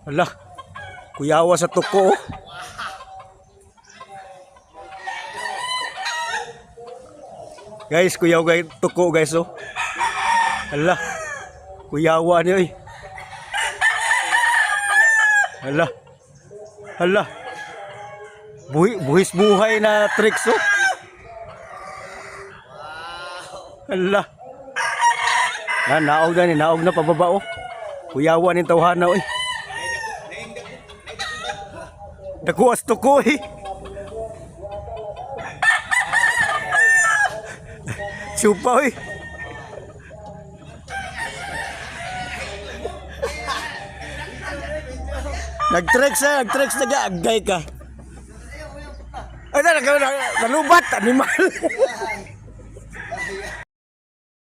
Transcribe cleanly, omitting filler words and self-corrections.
Hala, kuyawa sa tuko. Oh. Guys, kuyaw guys, tuko guys oh. Hala, kuyawa niyo eh. Hala, hala. Buhis buhay na tricks oh. Hala. Naog na ni, naog na pababa oh. Kuyawa ni tawhana oh. Dakuas tuko eh. Supa eh. Nag-tricks nag-agay ka. Ay, nalubat, animal.